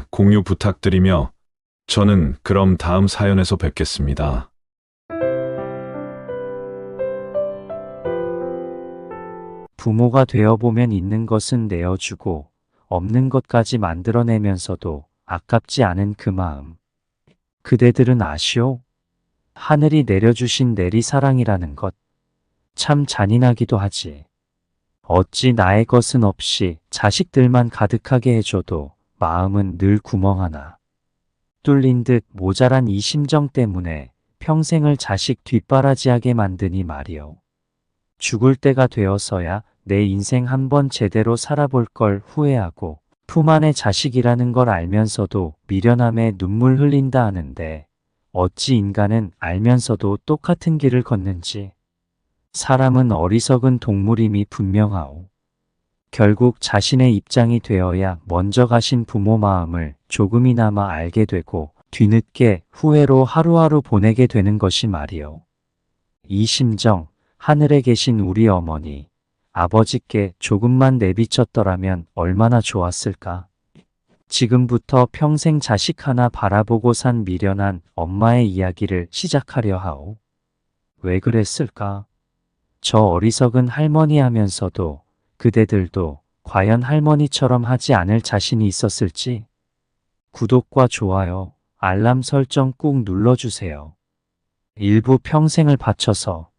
공유 부탁드리며 저는 그럼 다음 사연에서 뵙겠습니다. 부모가 되어보면 있는 것은 내어주고 없는 것까지 만들어내면서도 아깝지 않은 그 마음. 그대들은 아시오? 하늘이 내려주신 내리사랑이라는 것. 참 잔인하기도 하지. 어찌 나의 것은 없이 자식들만 가득하게 해줘도 마음은 늘 구멍 하나. 뚫린 듯 모자란 이 심정 때문에 평생을 자식 뒷바라지하게 만드니 말이오. 죽을 때가 되어서야 내 인생 한번 제대로 살아볼 걸 후회하고 품 안의 자식이라는 걸 알면서도 미련함에 눈물 흘린다 하는데 어찌 인간은 알면서도 똑같은 길을 걷는지. 사람은 어리석은 동물임이 분명하오. 결국 자신의 입장이 되어야 먼저 가신 부모 마음을 조금이나마 알게 되고 뒤늦게 후회로 하루하루 보내게 되는 것이 말이오. 이 심정, 하늘에 계신 우리 어머니, 아버지께 조금만 내비쳤더라면 얼마나 좋았을까. 지금부터 평생 자식 하나 바라보고 산 미련한 엄마의 이야기를 시작하려 하오. 왜 그랬을까? 저 어리석은 할머니 하면서도 그대들도 과연 할머니처럼 하지 않을 자신이 있었을지? 구독과 좋아요, 알람 설정 꾹 눌러주세요. 일부 평생을 바쳐서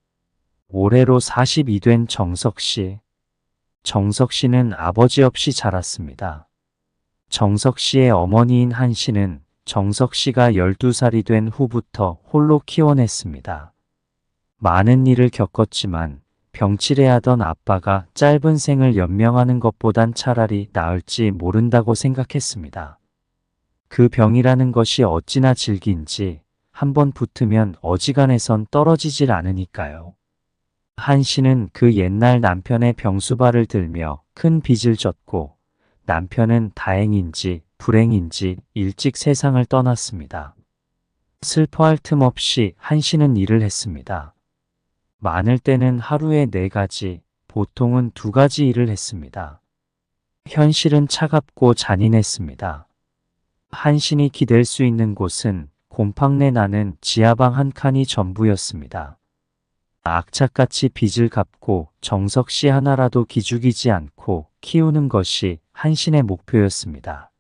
올해로 42 된 정석 씨. 정석 씨는 아버지 없이 자랐습니다. 정석 씨의 어머니인 한 씨는 정석 씨가 12살이 된 후부터 홀로 키워냈습니다. 많은 일을 겪었지만 병치레하던 아빠가 짧은 생을 연명하는 것보단 차라리 나을지 모른다고 생각했습니다. 그 병이라는 것이 어찌나 질긴지 한번 붙으면 어지간해선 떨어지질 않으니까요. 한 씨는 그 옛날 남편의 병수발을 들며 큰 빚을 졌고 남편은 다행인지 불행인지 일찍 세상을 떠났습니다. 슬퍼할 틈 없이 한 씨는 일을 했습니다. 많을 때는 하루에 4가지, 보통은 2가지 일을 했습니다. 현실은 차갑고 잔인했습니다. 한 신이 기댈 수 있는 곳은 곰팡내 나는 지하방 한 칸이 전부였습니다. 악착같이 빚을 갚고 정석 씨 하나라도 기죽이지 않고 키우는 것이 한 신의 목표였습니다.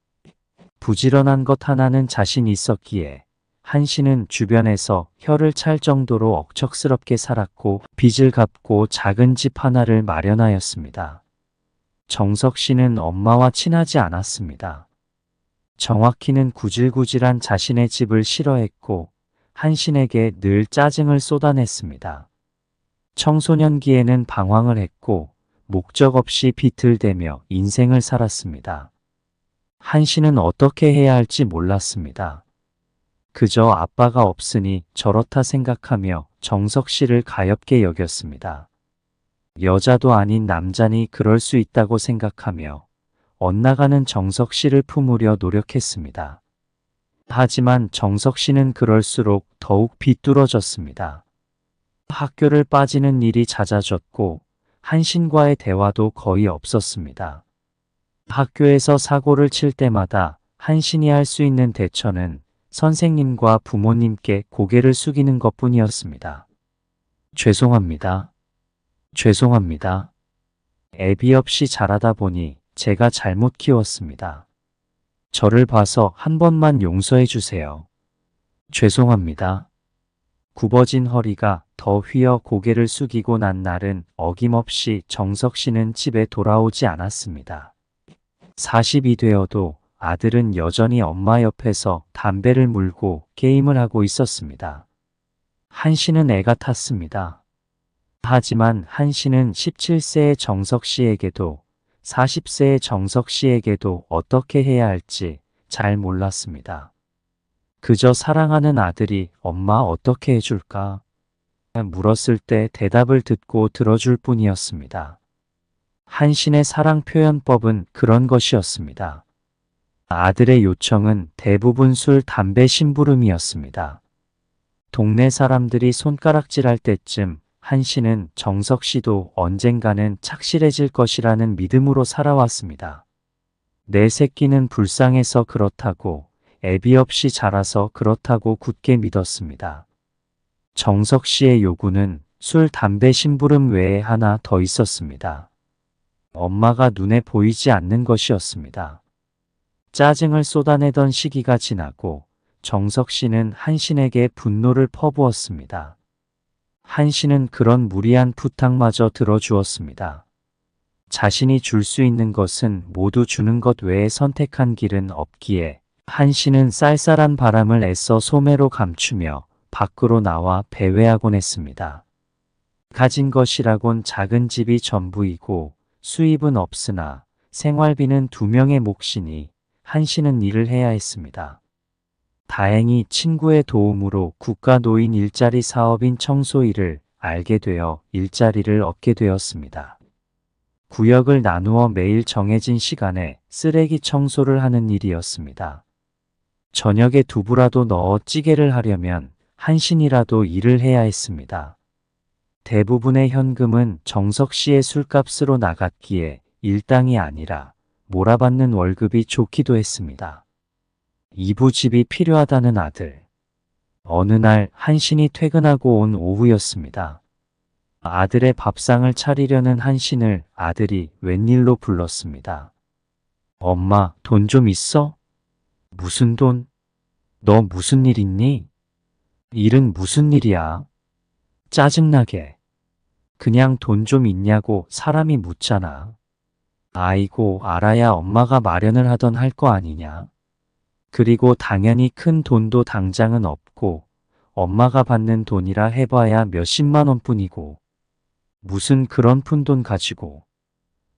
부지런한 것 하나는 자신 있었기에 한 씨는 주변에서 혀를 찰 정도로 억척스럽게 살았고 빚을 갚고 작은 집 하나를 마련하였습니다. 정석 씨는 엄마와 친하지 않았습니다. 정확히는 구질구질한 자신의 집을 싫어했고 한신에게 늘 짜증을 쏟아냈습니다. 청소년기에는 방황을 했고 목적 없이 비틀대며 인생을 살았습니다. 한신은 어떻게 해야 할지 몰랐습니다. 그저 아빠가 없으니 저렇다 생각하며 정석 씨를 가엾게 여겼습니다. 여자도 아닌 남자니 그럴 수 있다고 생각하며 엇나가는 정석 씨를 품으려 노력했습니다. 하지만 정석 씨는 그럴수록 더욱 비뚤어졌습니다. 학교를 빠지는 일이 잦아졌고 한신과의 대화도 거의 없었습니다. 학교에서 사고를 칠 때마다 한신이 할 수 있는 대처는 선생님과 부모님께 고개를 숙이는 것뿐이었습니다. 죄송합니다. 죄송합니다. 애비 없이 자라다 보니 제가 잘못 키웠습니다. 저를 봐서 한 번만 용서해 주세요. 죄송합니다. 굽어진 허리가 더 휘어 고개를 숙이고 난 날은 어김없이 정석 씨는 집에 돌아오지 않았습니다. 40이 되어도 아들은 여전히 엄마 옆에서 담배를 물고 게임을 하고 있었습니다. 한 씨는 애가 탔습니다. 하지만 한 씨는 17세의 정석 씨에게도 40세의 정석 씨에게도 어떻게 해야 할지 잘 몰랐습니다. 그저 사랑하는 아들이 엄마 어떻게 해줄까? 물었을 때 대답을 듣고 들어줄 뿐이었습니다. 한신의 사랑 표현법은 그런 것이었습니다. 아들의 요청은 대부분 술, 담배 심부름이었습니다. 동네 사람들이 손가락질할 때쯤 한신은 정석 씨도 언젠가는 착실해질 것이라는 믿음으로 살아왔습니다. 내 새끼는 불쌍해서 그렇다고, 애비 없이 자라서 그렇다고 굳게 믿었습니다. 정석 씨의 요구는 술, 담배, 심부름 외에 하나 더 있었습니다. 엄마가 눈에 보이지 않는 것이었습니다. 짜증을 쏟아내던 시기가 지나고 정석 씨는 한신에게 분노를 퍼부었습니다. 한신은 그런 무리한 부탁마저 들어주었습니다. 자신이 줄 수 있는 것은 모두 주는 것 외에 선택한 길은 없기에 한신은 쌀쌀한 바람을 애써 소매로 감추며 밖으로 나와 배회하곤 했습니다. 가진 것이라곤 작은 집이 전부이고 수입은 없으나 생활비는 2명의 몫이니 한신은 일을 해야 했습니다. 다행히 친구의 도움으로 국가노인 일자리 사업인 청소 일을 알게 되어 일자리를 얻게 되었습니다. 구역을 나누어 매일 정해진 시간에 쓰레기 청소를 하는 일이었습니다. 저녁에 두부라도 넣어 찌개를 하려면 한신이라도 일을 해야 했습니다. 대부분의 현금은 정석 씨의 술값으로 나갔기에 일당이 아니라 몰아받는 월급이 좋기도 했습니다. 이부집이 필요하다는 아들. 어느 날 한신이 퇴근하고 온 오후였습니다. 아들의 밥상을 차리려는 한신을 아들이 웬일로 불렀습니다. 엄마, 돈 좀 있어? 무슨 돈? 너 무슨 일 있니? 일은 무슨 일이야? 짜증나게. 그냥 돈 좀 있냐고 사람이 묻잖아. 아이고, 알아야 엄마가 마련을 하던 할 거 아니냐. 그리고 당연히 큰 돈도 당장은 없고 엄마가 받는 돈이라 해봐야 몇십만 원뿐이고 무슨 그런 푼돈 가지고.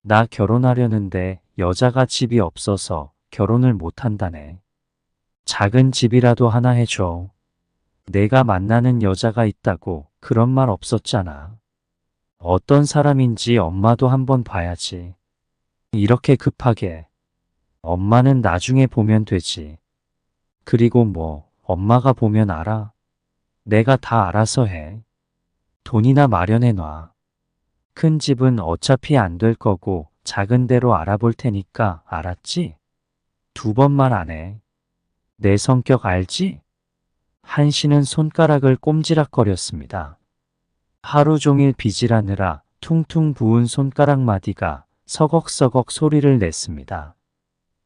나 결혼하려는데 여자가 집이 없어서 결혼을 못한다네. 작은 집이라도 하나 해줘. 내가 만나는 여자가 있다고 그런 말 없었잖아. 어떤 사람인지 엄마도 한번 봐야지. 이렇게 급하게. 엄마는 나중에 보면 되지. 그리고 뭐 엄마가 보면 알아. 내가 다 알아서 해. 돈이나 마련해놔. 큰 집은 어차피 안 될 거고 작은 데로 알아볼 테니까 알았지? 2번 말 안 해. 내 성격 알지? 한신은 손가락을 꼼지락거렸습니다. 하루 종일 빚이라느라 퉁퉁 부은 손가락 마디가 서걱서걱 소리를 냈습니다.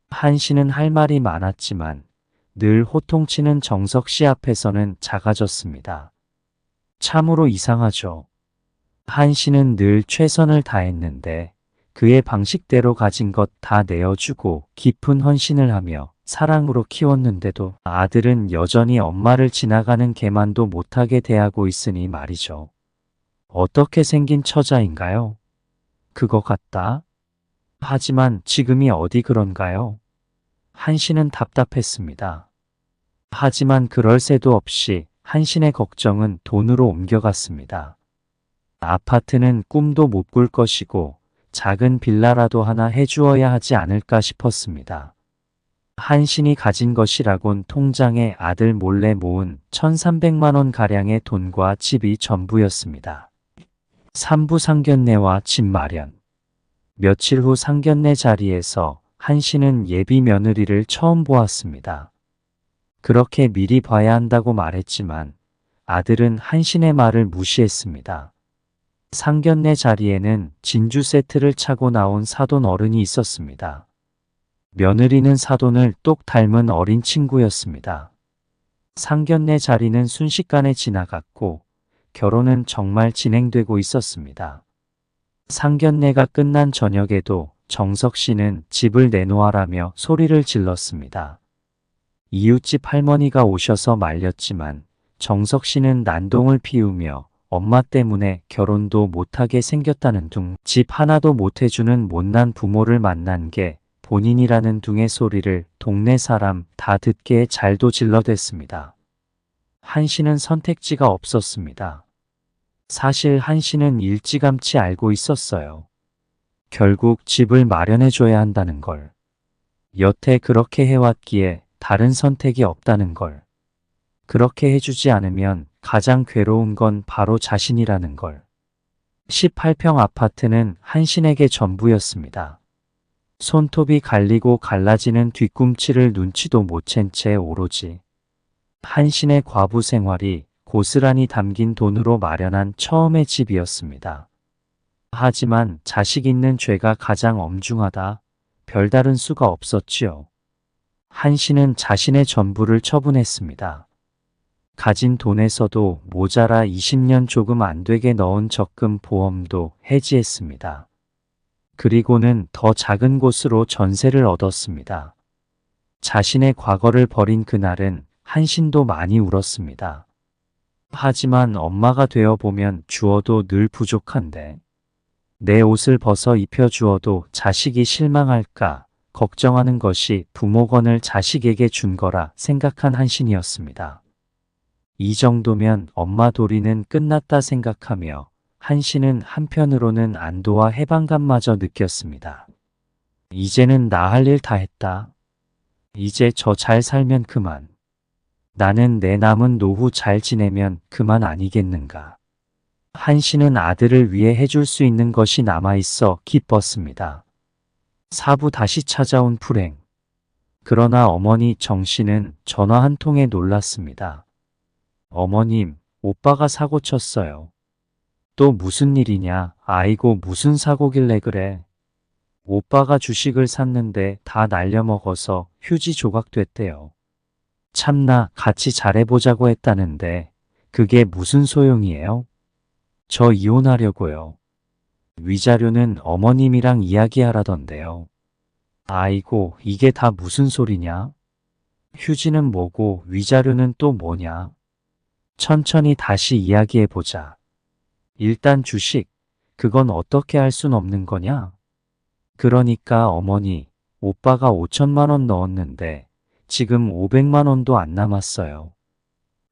한신은 할 말이 많았지만 늘 호통치는 정석 씨 앞에서는 작아졌습니다. 참으로 이상하죠. 한신은 늘 최선을 다했는데 그의 방식대로 가진 것 다 내어주고 깊은 헌신을 하며 사랑으로 키웠는데도 아들은 여전히 엄마를 지나가는 개만도 못하게 대하고 있으니 말이죠. 어떻게 생긴 처자인가요? 그거 같다. 하지만 지금이 어디 그런가요? 한신은 답답했습니다. 하지만 그럴 새도 없이 한신의 걱정은 돈으로 옮겨갔습니다. 아파트는 꿈도 못 꿀 것이고 작은 빌라라도 하나 해주어야 하지 않을까 싶었습니다. 한신이 가진 것이라곤 통장에 아들 몰래 모은 1,300만 원 가량의 돈과 집이 전부였습니다. 3부 상견례와 집 마련. 며칠 후 상견례 자리에서 한신은 예비 며느리를 처음 보았습니다. 그렇게 미리 봐야 한다고 말했지만 아들은 한신의 말을 무시했습니다. 상견례 자리에는 진주 세트를 차고 나온 사돈 어른이 있었습니다. 며느리는 사돈을 똑 닮은 어린 친구였습니다. 상견례 자리는 순식간에 지나갔고 결혼은 정말 진행되고 있었습니다. 상견례가 끝난 저녁에도 정석 씨는 집을 내놓아라며 소리를 질렀습니다. 이웃집 할머니가 오셔서 말렸지만 정석 씨는 난동을 피우며 엄마 때문에 결혼도 못하게 생겼다는 둥, 집 하나도 못해주는 못난 부모를 만난 게 본인이라는 둥의 소리를 동네 사람 다 듣게 잘도 질러댔습니다. 한신은 선택지가 없었습니다. 사실 한신은 일찌감치 알고 있었어요. 결국 집을 마련해줘야 한다는 걸. 여태 그렇게 해왔기에 다른 선택이 없다는 걸. 그렇게 해주지 않으면 가장 괴로운 건 바로 자신이라는 걸. 18평 아파트는 한신에게 전부였습니다. 손톱이 갈리고 갈라지는 뒤꿈치를 눈치도 못 챈 채 오로지 한신의 과부 생활이 고스란히 담긴 돈으로 마련한 처음의 집이었습니다. 하지만 자식 있는 죄가 가장 엄중하다. 별다른 수가 없었지요. 한신은 자신의 전부를 처분했습니다. 가진 돈에서도 모자라 20년 조금 안 되게 넣은 적금 보험도 해지했습니다. 그리고는 더 작은 곳으로 전세를 얻었습니다. 자신의 과거를 버린 그날은 한신도 많이 울었습니다. 하지만 엄마가 되어 보면 주어도 늘 부족한데 내 옷을 벗어 입혀주어도 자식이 실망할까 걱정하는 것이 부모건을 자식에게 준 거라 생각한 한신이었습니다. 이 정도면 엄마 도리는 끝났다 생각하며 한신은 한편으로는 안도와 해방감마저 느꼈습니다. 이제는 나 할 일 다 했다. 이제 저 잘 살면 그만. 나는 내 남은 노후 잘 지내면 그만 아니겠는가. 한신은 아들을 위해 해줄 수 있는 것이 남아있어 기뻤습니다. 사부 다시 찾아온 불행. 그러나 어머니 정씨는 전화 한 통에 놀랐습니다. 어머님, 오빠가 사고 쳤어요. 또 무슨 일이냐? 아이고 무슨 사고길래 그래? 오빠가 주식을 샀는데 다 날려먹어서 휴지 조각됐대요. 참나 같이 잘해보자고 했다는데 그게 무슨 소용이에요? 저 이혼하려고요. 위자료는 어머님이랑 이야기하라던데요. 아이고 이게 다 무슨 소리냐? 휴지는 뭐고 위자료는 또 뭐냐? 천천히 다시 이야기해보자. 일단 주식, 그건 어떻게 할 순 없는 거냐? 그러니까 어머니, 오빠가 5천만 원 넣었는데 지금 500만 원도 안 남았어요.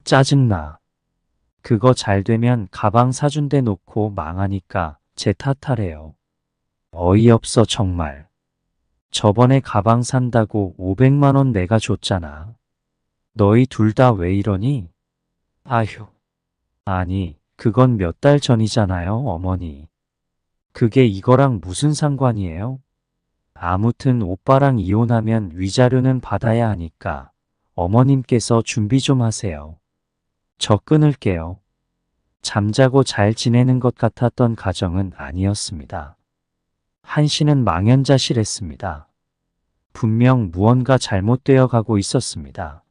짜증나. 그거 잘 되면 가방 사준 데 놓고 망하니까 제 탓하래요. 어이없어 정말. 저번에 가방 산다고 500만 원 내가 줬잖아. 너희 둘 다 왜 이러니? 아휴. 아니, 그건 몇 달 전이잖아요, 어머니. 그게 이거랑 무슨 상관이에요? 아무튼 오빠랑 이혼하면 위자료는 받아야 하니까 어머님께서 준비 좀 하세요. 저 끊을게요. 잠자고 잘 지내는 것 같았던 가정은 아니었습니다. 한신은 망연자실했습니다. 분명 무언가 잘못되어 가고 있었습니다.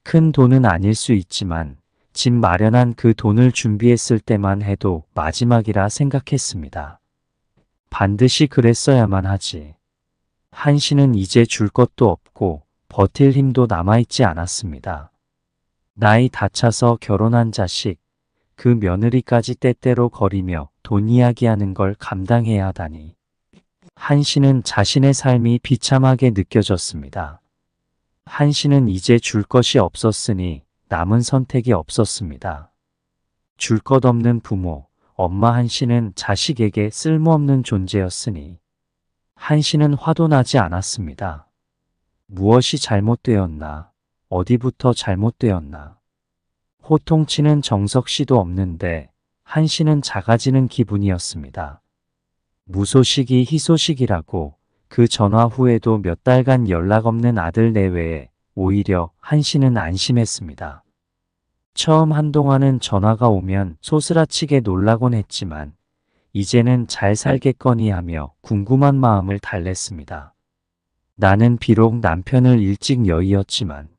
큰 돈은 아닐 수 있지만 집 마련한 그 돈을 준비했을 때만 해도 마지막이라 생각했습니다. 반드시 그랬어야만 하지. 한신은 이제 줄 것도 없고 버틸 힘도 남아있지 않았습니다. 나이 다 차서 결혼한 자식, 그 며느리까지 때때로 거리며 돈 이야기하는 걸 감당해야 하다니. 한신은 자신의 삶이 비참하게 느껴졌습니다. 한신은 이제 줄 것이 없었으니 남은 선택이 없었습니다. 줄 것 없는 부모, 엄마 한신은 자식에게 쓸모없는 존재였으니 한신은 화도 나지 않았습니다. 무엇이 잘못되었나? 어디부터 잘못되었나? 호통치는 정석 씨도 없는데 한신은 작아지는 기분이었습니다. 무소식이 희소식이라고 그 전화 후에도 몇 달간 연락 없는 아들 내외에 오히려 한신은 안심했습니다. 처음 한동안은 전화가 오면 소스라치게 놀라곤 했지만 이제는 잘 살겠거니 하며 궁금한 마음을 달랬습니다. 나는 비록 남편을 일찍 여의었지만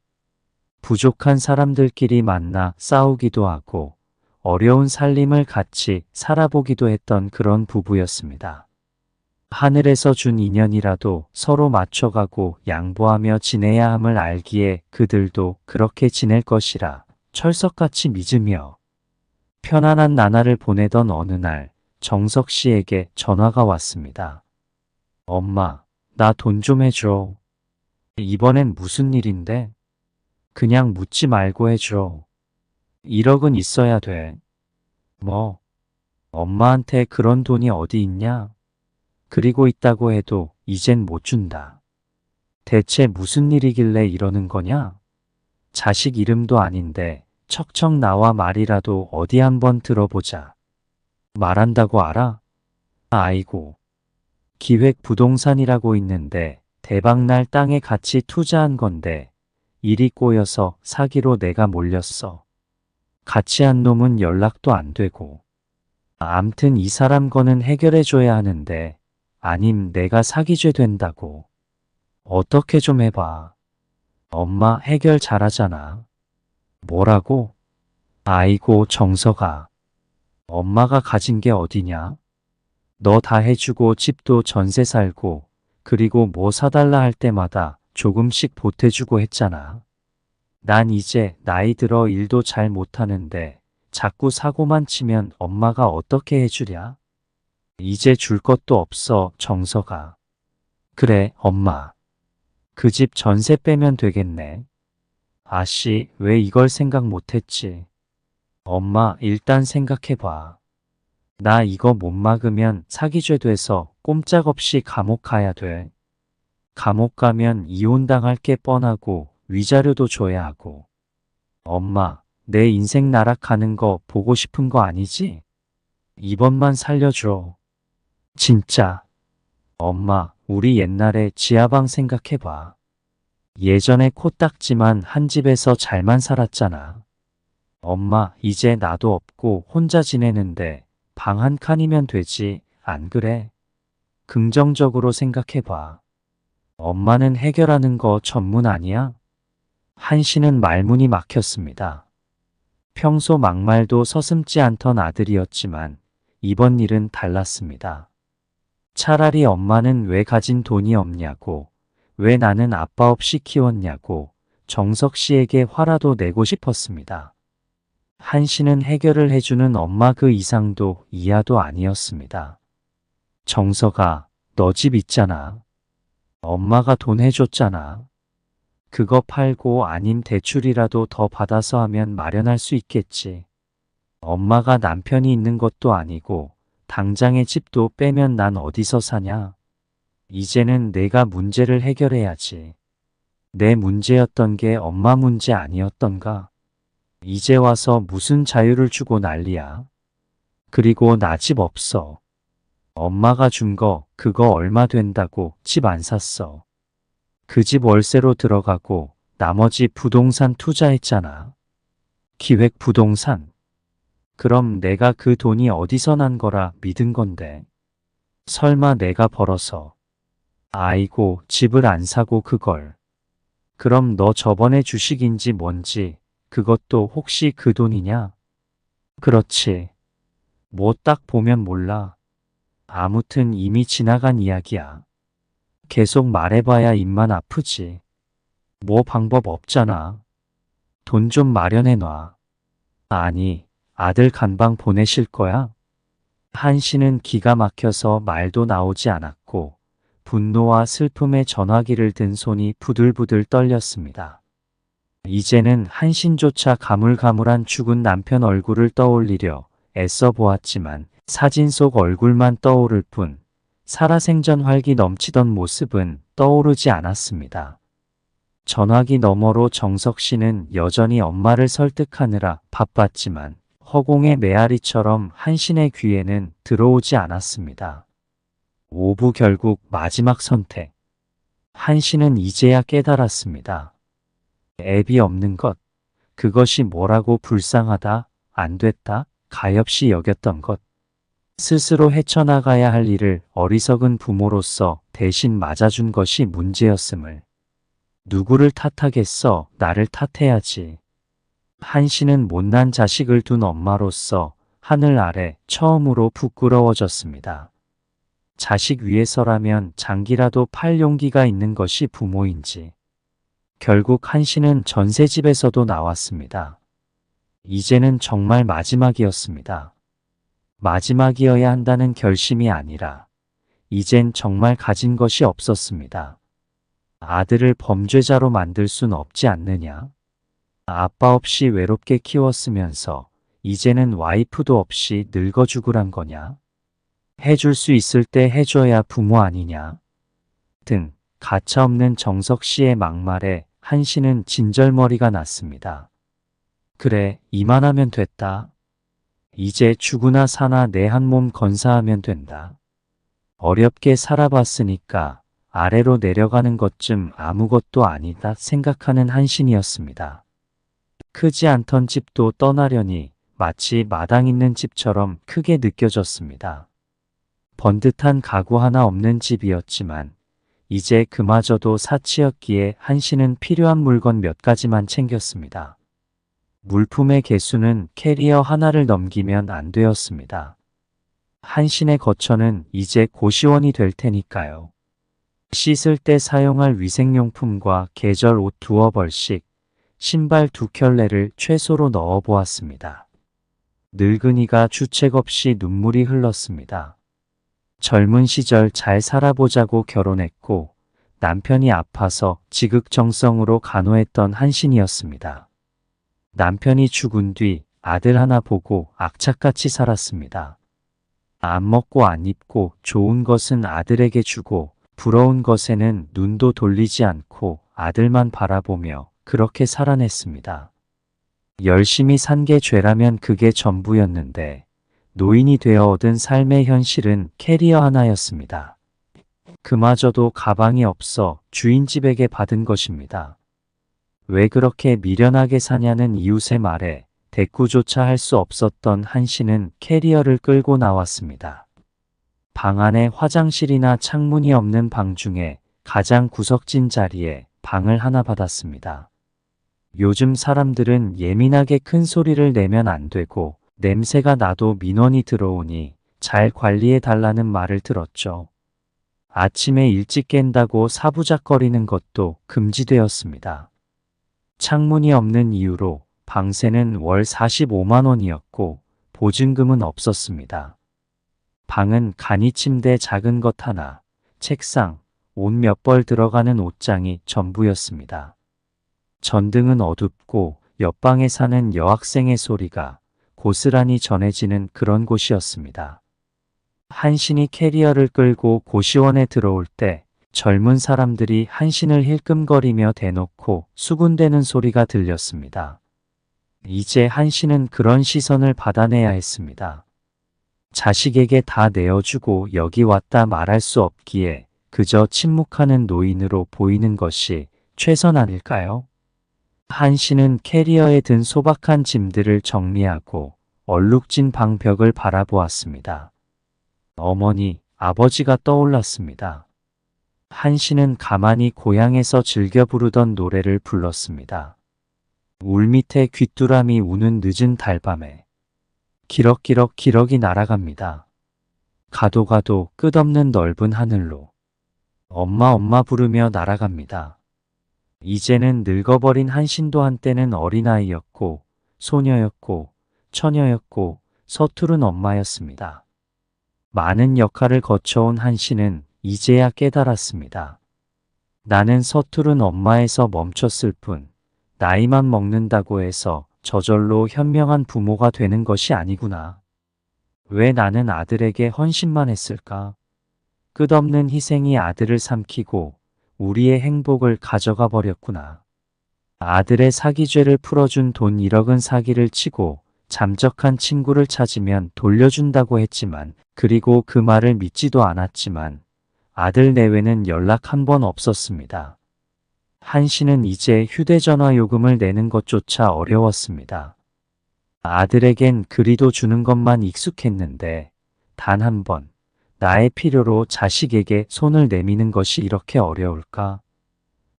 부족한 사람들끼리 만나 싸우기도 하고 어려운 살림을 같이 살아보기도 했던 그런 부부였습니다. 하늘에서 준 인연이라도 서로 맞춰가고 양보하며 지내야 함을 알기에 그들도 그렇게 지낼 것이라 철석같이 믿으며 편안한 나날을 보내던 어느 날 정석 씨에게 전화가 왔습니다. 엄마, 나 돈 좀 해줘. 이번엔 무슨 일인데? 그냥 묻지 말고 해줘. 1억은 있어야 돼. 뭐? 엄마한테 그런 돈이 어디 있냐? 그리고 있다고 해도 이젠 못 준다. 대체 무슨 일이길래 이러는 거냐? 자식 이름도 아닌데 척척 나와 말이라도 어디 한번 들어보자. 말한다고 알아? 아이고. 기획부동산이라고 있는데 대박날 땅에 같이 투자한 건데 일이 꼬여서 사기로 내가 몰렸어. 같이 한 놈은 연락도 안 되고. 암튼 이 사람 거는 해결해줘야 하는데 아님 내가 사기죄 된다고. 어떻게 좀 해봐. 엄마 해결 잘하잖아. 뭐라고? 아이고 정석아. 엄마가 가진 게 어디냐? 너 다 해주고 집도 전세 살고 그리고 뭐 사달라 할 때마다 조금씩 보태주고 했잖아. 난 이제 나이 들어 일도 잘 못하는데 자꾸 사고만 치면 엄마가 어떻게 해주랴? 이제 줄 것도 없어 정석아. 그래 엄마. 그 집 전세 빼면 되겠네. 아씨 왜 이걸 생각 못했지? 엄마 일단 생각해봐. 나 이거 못 막으면 사기죄 돼서 꼼짝없이 감옥 가야 돼. 감옥 가면 이혼당할 게 뻔하고 위자료도 줘야 하고. 엄마, 내 인생 나락가는 거 보고 싶은 거 아니지? 이번만 살려줘. 진짜. 엄마, 우리 옛날에 지하방 생각해봐. 예전에 코딱지만 한 집에서 잘만 살았잖아. 엄마, 이제 나도 없고 혼자 지내는데 방 한 칸이면 되지, 안 그래? 긍정적으로 생각해봐. 엄마는 해결하는 거 전문 아니야? 한씨는 말문이 막혔습니다. 평소 막말도 서슴지 않던 아들이었지만 이번 일은 달랐습니다. 차라리 엄마는 왜 가진 돈이 없냐고, 왜 나는 아빠 없이 키웠냐고 정석 씨에게 화라도 내고 싶었습니다. 한씨는 해결을 해주는 엄마 그 이상도 이하도 아니었습니다. 정석아, 너 집 있잖아. 엄마가 돈 해줬잖아. 그거 팔고 아님 대출이라도 더 받아서 하면 마련할 수 있겠지. 엄마가 남편이 있는 것도 아니고 당장의 집도 빼면 난 어디서 사냐. 이제는 내가 문제를 해결해야지. 내 문제였던 게 엄마 문제 아니었던가? 이제 와서 무슨 자유를 주고 난리야. 그리고 나 집 없어. 엄마가 준 거 그거 얼마 된다고 집 안 샀어. 그 집 월세로 들어가고 나머지 부동산 투자했잖아. 기획부동산. 그럼 내가 그 돈이 어디서 난 거라 믿은 건데. 설마 내가 벌어서. 아이고 집을 안 사고 그걸. 그럼 너 저번에 주식인지 뭔지 그것도 혹시 그 돈이냐? 그렇지. 뭐 딱 보면 몰라. 아무튼 이미 지나간 이야기야. 계속 말해봐야 입만 아프지. 뭐 방법 없잖아. 돈 좀 마련해놔. 아니, 아들 간방 보내실 거야? 한씨는 기가 막혀서 말도 나오지 않았고 분노와 슬픔에 전화기를 든 손이 부들부들 떨렸습니다. 이제는 한신조차 가물가물한 죽은 남편 얼굴을 떠올리려 애써 보았지만 사진 속 얼굴만 떠오를 뿐 살아생전 활기 넘치던 모습은 떠오르지 않았습니다. 전화기 너머로 정석 씨는 여전히 엄마를 설득하느라 바빴지만 허공의 메아리처럼 한신의 귀에는 들어오지 않았습니다. 오부 결국 마지막 선택. 한신은 이제야 깨달았습니다. 애비 없는 것, 그것이 뭐라고 불쌍하다, 안 됐다, 가엾이 여겼던 것. 스스로 헤쳐나가야 할 일을 어리석은 부모로서 대신 맞아준 것이 문제였음을. 누구를 탓하겠어, 나를 탓해야지. 한씨는 못난 자식을 둔 엄마로서 하늘 아래 처음으로 부끄러워졌습니다. 자식 위해서라면 장기라도 팔 용기가 있는 것이 부모인지. 결국 한씨는 전세집에서도 나왔습니다. 이제는 정말 마지막이었습니다. 마지막이어야 한다는 결심이 아니라 이젠 정말 가진 것이 없었습니다. 아들을 범죄자로 만들 순 없지 않느냐? 아빠 없이 외롭게 키웠으면서 이제는 와이프도 없이 늙어 죽으란 거냐? 해줄 수 있을 때 해줘야 부모 아니냐? 등 가차없는 정석 씨의 막말에 한씨는 진절머리가 났습니다. 그래, 이만하면 됐다. 이제 죽으나 사나 내 한 몸 건사하면 된다. 어렵게 살아봤으니까 아래로 내려가는 것쯤 아무것도 아니다 생각하는 한신이었습니다. 크지 않던 집도 떠나려니 마치 마당 있는 집처럼 크게 느껴졌습니다. 번듯한 가구 하나 없는 집이었지만 이제 그마저도 사치였기에 한신은 필요한 물건 몇 가지만 챙겼습니다. 물품의 개수는 캐리어 하나를 넘기면 안 되었습니다. 한신의 거처는 이제 고시원이 될 테니까요. 씻을 때 사용할 위생용품과 계절 옷 2벌씩, 신발 2켤레를 최소로 넣어 보았습니다. 늙은이가 주책 없이 눈물이 흘렀습니다. 젊은 시절 잘 살아보자고 결혼했고 남편이 아파서 지극정성으로 간호했던 한신이었습니다. 남편이 죽은 뒤 아들 하나 보고 악착같이 살았습니다. 안 먹고 안 입고 좋은 것은 아들에게 주고 부러운 것에는 눈도 돌리지 않고 아들만 바라보며 그렇게 살아냈습니다. 열심히 산 게 죄라면 그게 전부였는데 노인이 되어 얻은 삶의 현실은 캐리어 하나였습니다. 그마저도 가방이 없어 주인집에게 받은 것입니다. 왜 그렇게 미련하게 사냐는 이웃의 말에 대꾸조차 할 수 없었던 한신은 캐리어를 끌고 나왔습니다. 방 안에 화장실이나 창문이 없는 방 중에 가장 구석진 자리에 방을 하나 받았습니다. 요즘 사람들은 예민하게 큰 소리를 내면 안 되고 냄새가 나도 민원이 들어오니 잘 관리해 달라는 말을 들었죠. 아침에 일찍 깬다고 사부작거리는 것도 금지되었습니다. 창문이 없는 이유로 방세는 월 45만 원이었고 보증금은 없었습니다. 방은 간이 침대 작은 것 하나, 책상, 옷 몇 벌 들어가는 옷장이 전부였습니다. 전등은 어둡고 옆방에 사는 여학생의 소리가 고스란히 전해지는 그런 곳이었습니다. 한신이 캐리어를 끌고 고시원에 들어올 때 젊은 사람들이 한신을 힐끔거리며 대놓고 수군대는 소리가 들렸습니다. 이제 한신은 그런 시선을 받아내야 했습니다. 자식에게 다 내어주고 여기 왔다 말할 수 없기에 그저 침묵하는 노인으로 보이는 것이 최선 아닐까요? 한신은 캐리어에 든 소박한 짐들을 정리하고 얼룩진 방벽을 바라보았습니다. 어머니, 아버지가 떠올랐습니다. 한신은 가만히 고향에서 즐겨 부르던 노래를 불렀습니다. 울밑에 귀뚜라미 우는 늦은 달밤에 기럭기럭 기럭이 날아갑니다. 가도 가도 끝없는 넓은 하늘로 엄마 엄마 부르며 날아갑니다. 이제는 늙어버린 한신도 한때는 어린아이였고 소녀였고 처녀였고 서투른 엄마였습니다. 많은 역할을 거쳐온 한신은 이제야 깨달았습니다. 나는 서투른 엄마에서 멈췄을 뿐 나이만 먹는다고 해서 저절로 현명한 부모가 되는 것이 아니구나. 왜 나는 아들에게 헌신만 했을까? 끝없는 희생이 아들을 삼키고 우리의 행복을 가져가 버렸구나. 아들의 사기죄를 풀어준 돈 1억은 사기를 치고 잠적한 친구를 찾으면 돌려준다고 했지만 그리고 그 말을 믿지도 않았지만 아들 내외는 연락 한 번 없었습니다. 한신은 이제 휴대전화 요금을 내는 것조차 어려웠습니다. 아들에겐 그리도 주는 것만 익숙했는데 단 한 번 나의 필요로 자식에게 손을 내미는 것이 이렇게 어려울까?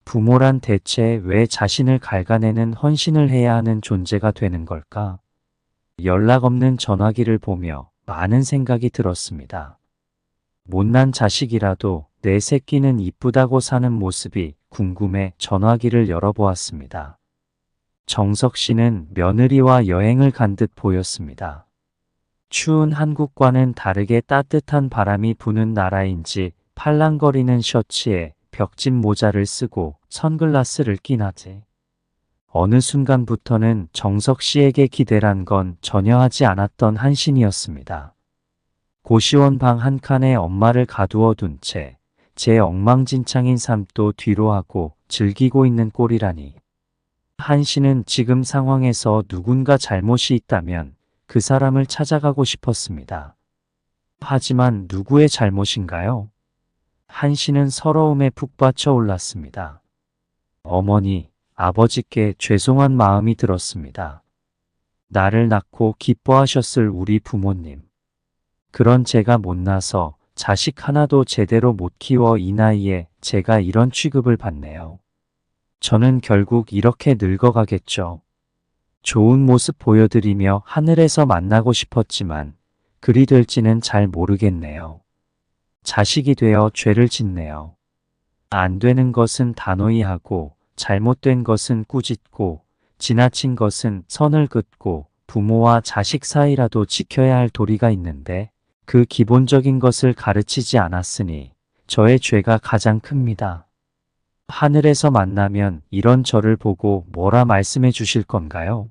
부모란 대체 왜 자신을 갉아내는 헌신을 해야 하는 존재가 되는 걸까? 연락 없는 전화기를 보며 많은 생각이 들었습니다. 못난 자식이라도 내 새끼는 이쁘다고 사는 모습이 궁금해 전화기를 열어보았습니다. 정석 씨는 며느리와 여행을 간 듯 보였습니다. 추운 한국과는 다르게 따뜻한 바람이 부는 나라인지 팔랑거리는 셔츠에 벽진 모자를 쓰고 선글라스를 낀 아재. 어느 순간부터는 정석 씨에게 기대란 건 전혀 하지 않았던 한신이었습니다. 고시원 방 한 칸에 엄마를 가두어 둔 채 제 엉망진창인 삶도 뒤로 하고 즐기고 있는 꼴이라니. 한신은 지금 상황에서 누군가 잘못이 있다면 그 사람을 찾아가고 싶었습니다. 하지만 누구의 잘못인가요? 한 씨는 서러움에 푹 받쳐 올랐습니다. 어머니, 아버지께 죄송한 마음이 들었습니다. 나를 낳고 기뻐하셨을 우리 부모님. 그런 제가 못나서 자식 하나도 제대로 못 키워 이 나이에 제가 이런 취급을 받네요. 저는 결국 이렇게 늙어가겠죠. 좋은 모습 보여드리며 하늘에서 만나고 싶었지만 그리 될지는 잘 모르겠네요. 자식이 되어 죄를 짓네요. 안 되는 것은 단호히 하고 잘못된 것은 꾸짖고 지나친 것은 선을 긋고 부모와 자식 사이라도 지켜야 할 도리가 있는데 그 기본적인 것을 가르치지 않았으니 저의 죄가 가장 큽니다. 하늘에서 만나면 이런 저를 보고 뭐라 말씀해 주실 건가요?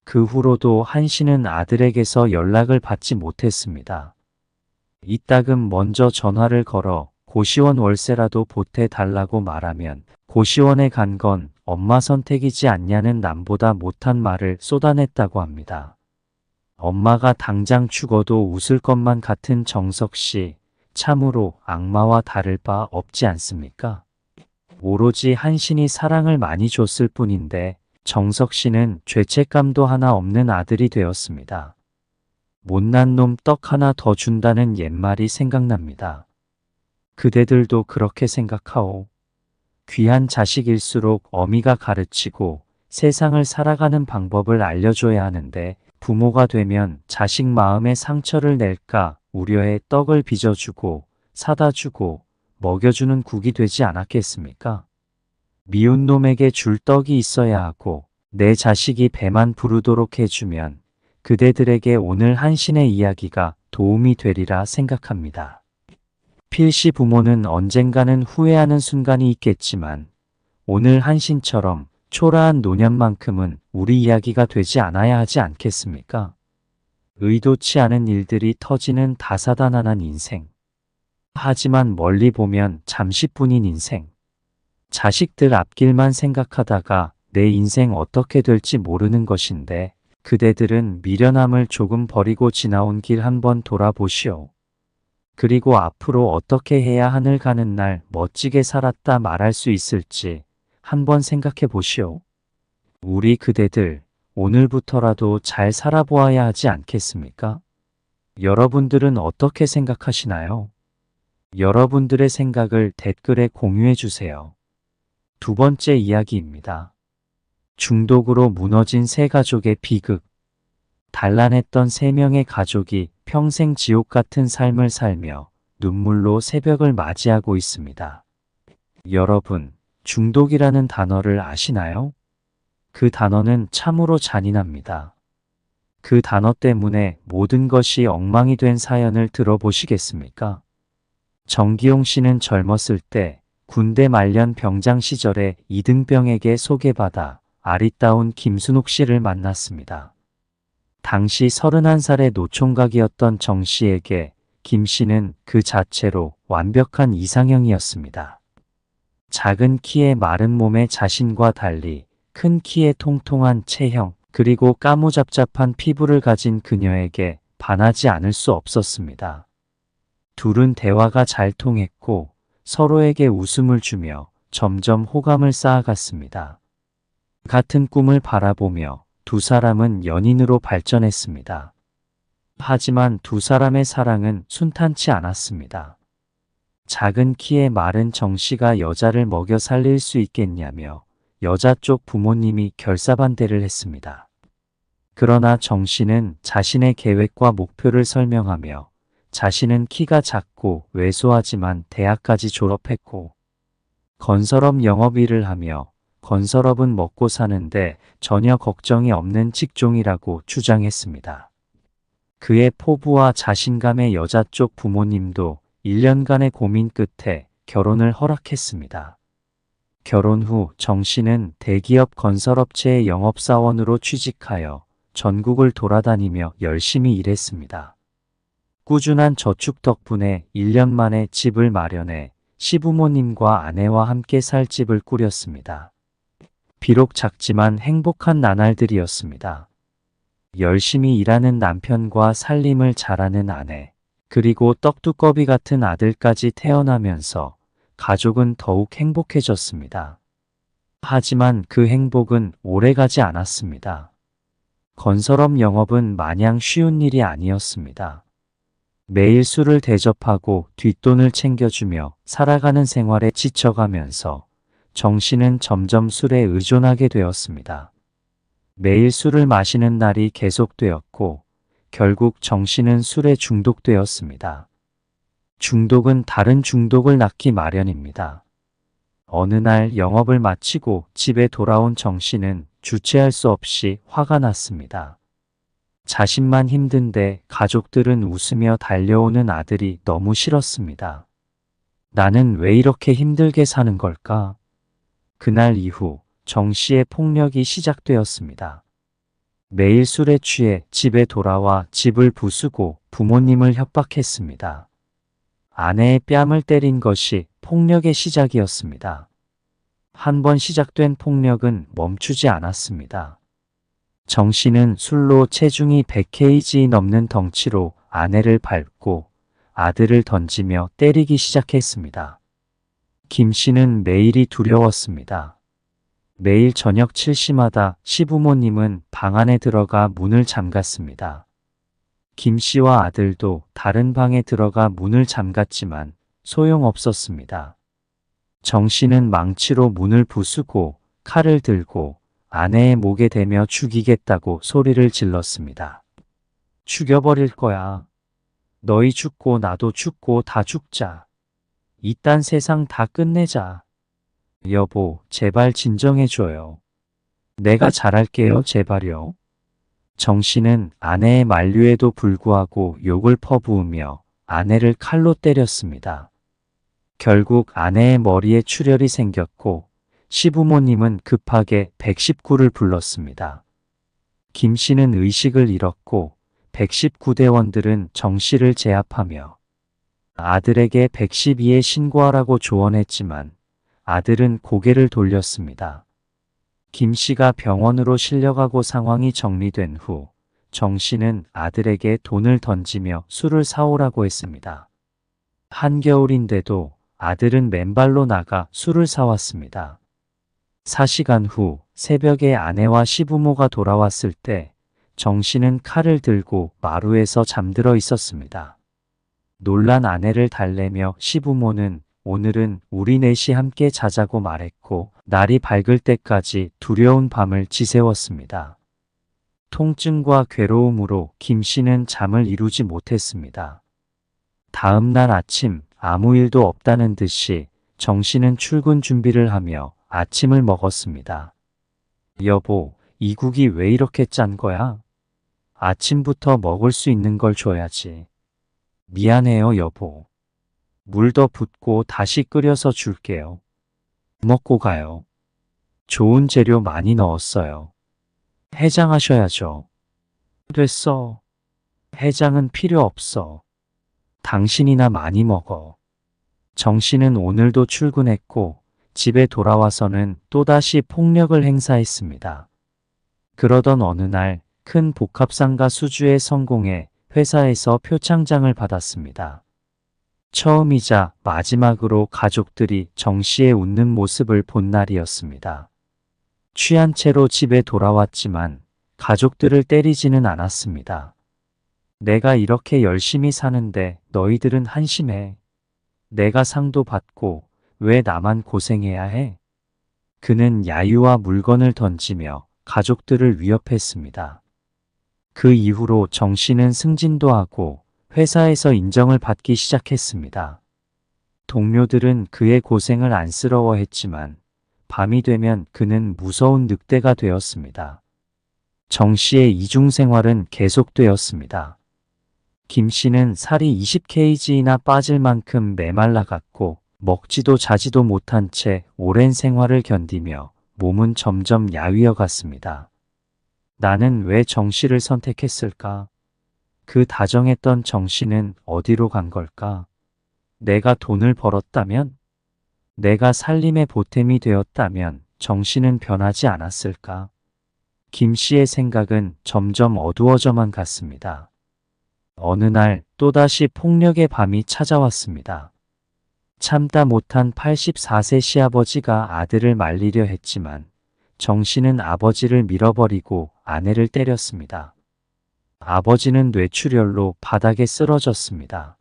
그 후로도 한 씨는 아들에게서 연락을 받지 못했습니다. 이따금 먼저 전화를 걸어 고시원 월세라도 보태 달라고 말하면 고시원에 간 건 엄마 선택이지 않냐는 남보다 못한 말을 쏟아냈다고 합니다. 엄마가 당장 죽어도 웃을 것만 같은 정석 씨, 참으로 악마와 다를 바 없지 않습니까? 오로지 한신이 사랑을 많이 줬을 뿐인데 정석 씨는 죄책감도 하나 없는 아들이 되었습니다. 못난 놈 떡 하나 더 준다는 옛말이 생각납니다. 그대들도 그렇게 생각하오. 귀한 자식일수록 어미가 가르치고 세상을 살아가는 방법을 알려줘야 하는데 부모가 되면 자식 마음에 상처를 낼까 우려해 떡을 빚어주고 사다주고 먹여주는 국이 되지 않았겠습니까? 미운 놈에게 줄 떡이 있어야 하고 내 자식이 배만 부르도록 해주면 그대들에게 오늘 한신의 이야기가 도움이 되리라 생각합니다. 필시 부모는 언젠가는 후회하는 순간이 있겠지만 오늘 한신처럼 초라한 노년만큼은 우리 이야기가 되지 않아야 하지 않겠습니까? 의도치 않은 일들이 터지는 다사다난한 인생. 하지만 멀리 보면 잠시뿐인 인생. 자식들 앞길만 생각하다가 내 인생 어떻게 될지 모르는 것인데 그대들은 미련함을 조금 버리고 지나온 길 한번 돌아보시오. 그리고 앞으로 어떻게 해야 하늘 가는 날 멋지게 살았다 말할 수 있을지 한번 생각해 보시오. 우리 그대들 오늘부터라도 잘 살아보아야 하지 않겠습니까? 여러분들은 어떻게 생각하시나요? 여러분들의 생각을 댓글에 공유해 주세요. 두 번째 이야기입니다. 중독으로 무너진 세 가족의 비극. 단란했던 세 명의 가족이 평생 지옥 같은 삶을 살며 눈물로 새벽을 맞이하고 있습니다. 여러분, 중독이라는 단어를 아시나요? 그 단어는 참으로 잔인합니다. 그 단어 때문에 모든 것이 엉망이 된 사연을 들어보시겠습니까? 정기용 씨는 젊었을 때 군대 말년 병장 시절에 이등병에게 소개받아 아리따운 김순옥 씨를 만났습니다. 당시 31살의 노총각이었던 정 씨에게 김 씨는 그 자체로 완벽한 이상형이었습니다. 작은 키에 마른 몸의 자신과 달리 큰 키에 통통한 체형 그리고 까무잡잡한 피부를 가진 그녀에게 반하지 않을 수 없었습니다. 둘은 대화가 잘 통했고 서로에게 웃음을 주며 점점 호감을 쌓아갔습니다. 같은 꿈을 바라보며 두 사람은 연인으로 발전했습니다. 하지만 두 사람의 사랑은 순탄치 않았습니다. 작은 키에 마른 정 씨가 여자를 먹여 살릴 수 있겠냐며 여자 쪽 부모님이 결사반대를 했습니다. 그러나 정 씨는 자신의 계획과 목표를 설명하며 자신은 키가 작고 왜소하지만 대학까지 졸업했고 건설업 영업일을 하며 건설업은 먹고 사는데 전혀 걱정이 없는 직종이라고 주장했습니다. 그의 포부와 자신감의 여자 쪽 부모님도 1년간의 고민 끝에 결혼을 허락했습니다. 결혼 후 정 씨는 대기업 건설업체의 영업사원으로 취직하여 전국을 돌아다니며 열심히 일했습니다. 꾸준한 저축 덕분에 1년 만에 집을 마련해 시부모님과 아내와 함께 살 집을 꾸렸습니다. 비록 작지만 행복한 나날들이었습니다. 열심히 일하는 남편과 살림을 잘하는 아내, 그리고 떡두꺼비 같은 아들까지 태어나면서 가족은 더욱 행복해졌습니다. 하지만 그 행복은 오래가지 않았습니다. 건설업 영업은 마냥 쉬운 일이 아니었습니다. 매일 술을 대접하고 뒷돈을 챙겨주며 살아가는 생활에 지쳐가면서 정씨는 점점 술에 의존하게 되었습니다. 매일 술을 마시는 날이 계속되었고 결국 정씨는 술에 중독되었습니다. 중독은 다른 중독을 낳기 마련입니다. 어느 날 영업을 마치고 집에 돌아온 정씨는 주체할 수 없이 화가 났습니다. 자신만 힘든데 가족들은 웃으며 달려오는 아들이 너무 싫었습니다. 나는 왜 이렇게 힘들게 사는 걸까? 그날 이후 정씨의 폭력이 시작되었습니다. 매일 술에 취해 집에 돌아와 집을 부수고 부모님을 협박했습니다. 아내의 뺨을 때린 것이 폭력의 시작이었습니다. 한 번 시작된 폭력은 멈추지 않았습니다. 정씨는 술로 체중이 100kg 넘는 덩치로 아내를 밟고 아들을 던지며 때리기 시작했습니다. 김씨는 매일이 두려웠습니다. 매일 저녁 7시마다 시부모님은 방 안에 들어가 문을 잠갔습니다. 김씨와 아들도 다른 방에 들어가 문을 잠갔지만 소용없었습니다. 정씨는 망치로 문을 부수고 칼을 들고 아내의 목에 대며 죽이겠다고 소리를 질렀습니다. 죽여버릴 거야. 너희 죽고 나도 죽고 다 죽자. 이딴 세상 다 끝내자. 여보, 제발 진정해줘요. 내가 잘할게요, 제발요. 정씨는 아내의 만류에도 불구하고 욕을 퍼부으며 아내를 칼로 때렸습니다. 결국 아내의 머리에 출혈이 생겼고 시부모님은 급하게 119를 불렀습니다. 김씨는 의식을 잃었고 119대원들은 정씨를 제압하며 아들에게 112에 신고하라고 조언했지만 아들은 고개를 돌렸습니다. 김씨가 병원으로 실려가고 상황이 정리된 후 정씨는 아들에게 돈을 던지며 술을 사오라고 했습니다. 한겨울인데도 아들은 맨발로 나가 술을 사왔습니다. 4시간 후 새벽에 아내와 시부모가 돌아왔을 때 정씨는 칼을 들고 마루에서 잠들어 있었습니다. 놀란 아내를 달래며 시부모는 오늘은 우리 넷이 함께 자자고 말했고 날이 밝을 때까지 두려운 밤을 지새웠습니다. 통증과 괴로움으로 김씨는 잠을 이루지 못했습니다. 다음 날 아침 아무 일도 없다는 듯이 정씨는 출근 준비를 하며 아침을 먹었습니다. 여보, 이 국이 왜 이렇게 짠 거야? 아침부터 먹을 수 있는 걸 줘야지. 미안해요, 여보. 물 더 붓고 다시 끓여서 줄게요. 먹고 가요. 좋은 재료 많이 넣었어요. 해장하셔야죠. 됐어. 해장은 필요 없어. 당신이나 많이 먹어. 정씨는 오늘도 출근했고 집에 돌아와서는 또다시 폭력을 행사했습니다. 그러던 어느 날 큰 복합상가 수주에 성공해 회사에서 표창장을 받았습니다. 처음이자 마지막으로 가족들이 정씨의 웃는 모습을 본 날이었습니다. 취한 채로 집에 돌아왔지만 가족들을 때리지는 않았습니다. 내가 이렇게 열심히 사는데 너희들은 한심해. 내가 상도 받고 왜 나만 고생해야 해? 그는 야유와 물건을 던지며 가족들을 위협했습니다. 그 이후로 정씨는 승진도 하고 회사에서 인정을 받기 시작했습니다. 동료들은 그의 고생을 안쓰러워했지만 밤이 되면 그는 무서운 늑대가 되었습니다. 정씨의 이중생활은 계속되었습니다. 김씨는 살이 20kg나 빠질 만큼 메말라갔고 먹지도 자지도 못한 채 오랜 생활을 견디며 몸은 점점 야위어 갔습니다. 나는 왜 정씨를 선택했을까? 그 다정했던 정씨는 어디로 간 걸까? 내가 돈을 벌었다면? 내가 살림의 보탬이 되었다면 정씨는 변하지 않았을까? 김씨의 생각은 점점 어두워져만 갔습니다. 어느 날 또다시 폭력의 밤이 찾아왔습니다. 참다 못한 84세 시아버지가 아들을 말리려 했지만 정씨는 아버지를 밀어버리고 아내를 때렸습니다. 아버지는 뇌출혈로 바닥에 쓰러졌습니다.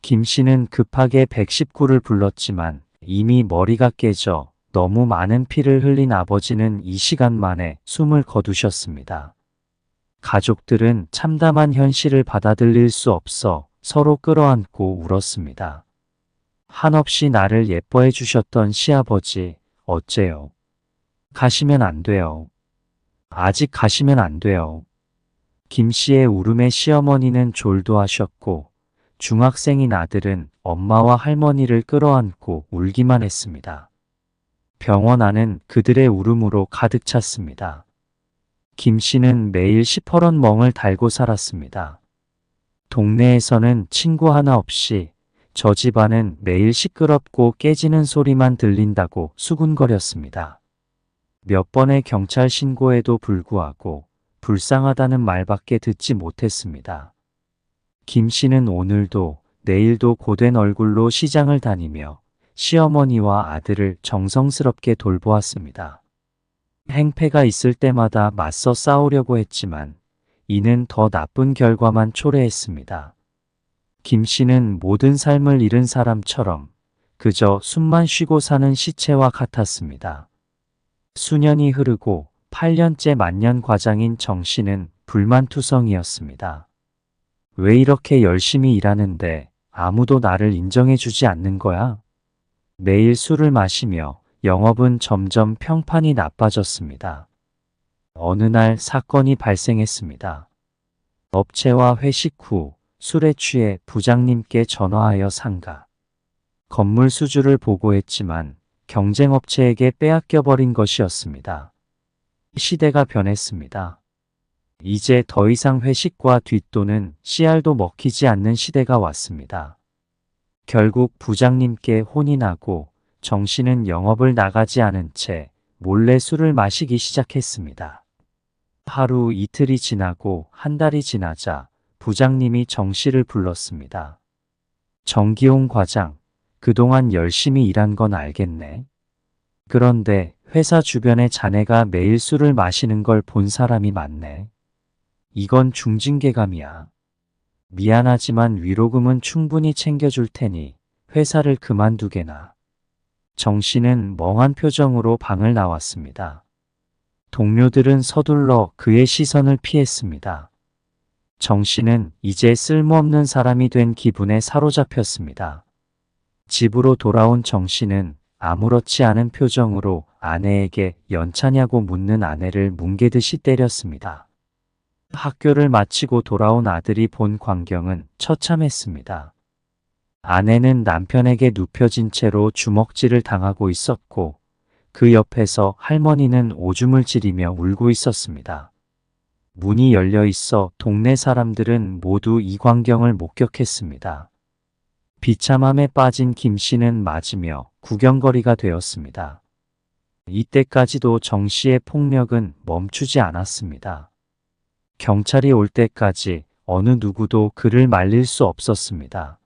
김씨는 급하게 119를 불렀지만 이미 머리가 깨져 너무 많은 피를 흘린 아버지는 이 시간 만에 숨을 거두셨습니다. 가족들은 참담한 현실을 받아들일 수 없어 서로 끌어안고 울었습니다. 한없이 나를 예뻐해 주셨던 시아버지, 어째요? 가시면 안 돼요. 아직 가시면 안 돼요. 김씨의 울음에 시어머니는 졸도하셨고 중학생인 아들은 엄마와 할머니를 끌어안고 울기만 했습니다. 병원 안은 그들의 울음으로 가득 찼습니다. 김씨는 매일 시퍼런 멍을 달고 살았습니다. 동네에서는 친구 하나 없이 저 집안은 매일 시끄럽고 깨지는 소리만 들린다고 수군거렸습니다. 몇 번의 경찰 신고에도 불구하고 불쌍하다는 말밖에 듣지 못했습니다. 김씨는 오늘도 내일도 고된 얼굴로 시장을 다니며 시어머니와 아들을 정성스럽게 돌보았습니다. 행패가 있을 때마다 맞서 싸우려고 했지만 이는 더 나쁜 결과만 초래했습니다. 김씨는 모든 삶을 잃은 사람처럼 그저 숨만 쉬고 사는 시체와 같았습니다. 수년이 흐르고 8년째 만년 과장인 정씨는 불만투성이었습니다. 왜 이렇게 열심히 일하는데 아무도 나를 인정해주지 않는 거야? 매일 술을 마시며 영업은 점점 평판이 나빠졌습니다. 어느 날 사건이 발생했습니다. 업체와 회식 후 술에 취해 부장님께 전화하여 상가, 건물 수주를 보고했지만 경쟁업체에게 빼앗겨버린 것이었습니다. 시대가 변했습니다. 이제 더 이상 회식과 뒷돈은 씨알도 먹히지 않는 시대가 왔습니다. 결국 부장님께 혼이 나고 정씨는 영업을 나가지 않은 채 몰래 술을 마시기 시작했습니다. 하루 이틀이 지나고 한 달이 지나자 부장님이 정씨를 불렀습니다. 정기용 과장, 그동안 열심히 일한 건 알겠네. 그런데 회사 주변에 자네가 매일 술을 마시는 걸 본 사람이 많네. 이건 중징계감이야. 미안하지만 위로금은 충분히 챙겨줄 테니 회사를 그만두게나. 정씨는 멍한 표정으로 방을 나왔습니다. 동료들은 서둘러 그의 시선을 피했습니다. 정씨는 이제 쓸모없는 사람이 된 기분에 사로잡혔습니다. 집으로 돌아온 정씨는 아무렇지 않은 표정으로 아내에게 연차냐고 묻는 아내를 뭉개듯이 때렸습니다. 학교를 마치고 돌아온 아들이 본 광경은 처참했습니다. 아내는 남편에게 눕혀진 채로 주먹질을 당하고 있었고 그 옆에서 할머니는 오줌을 지리며 울고 있었습니다. 문이 열려 있어 동네 사람들은 모두 이 광경을 목격했습니다. 비참함에 빠진 김씨는 맞으며 구경거리가 되었습니다. 이때까지도 정씨의 폭력은 멈추지 않았습니다. 경찰이 올 때까지 어느 누구도 그를 말릴 수 없었습니다.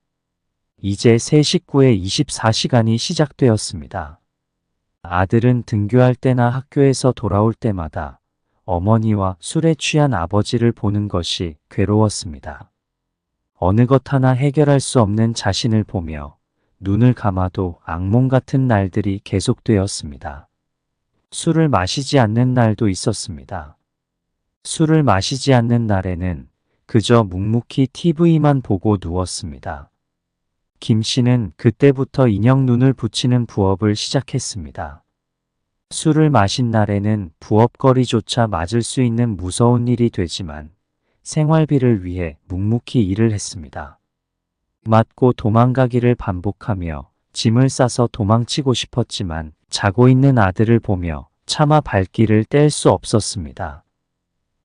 이제 새 식구의 24시간이 시작되었습니다. 아들은 등교할 때나 학교에서 돌아올 때마다 어머니와 술에 취한 아버지를 보는 것이 괴로웠습니다. 어느 것 하나 해결할 수 없는 자신을 보며 눈을 감아도 악몽 같은 날들이 계속되었습니다. 술을 마시지 않는 날도 있었습니다. 술을 마시지 않는 날에는 그저 묵묵히 TV만 보고 누웠습니다. 김씨는 그때부터 인형 눈을 붙이는 부업을 시작했습니다. 술을 마신 날에는 부업거리조차 맞을 수 있는 무서운 일이 되지만 생활비를 위해 묵묵히 일을 했습니다. 맞고 도망가기를 반복하며 짐을 싸서 도망치고 싶었지만 자고 있는 아들을 보며 차마 발길을 뗄 수 없었습니다.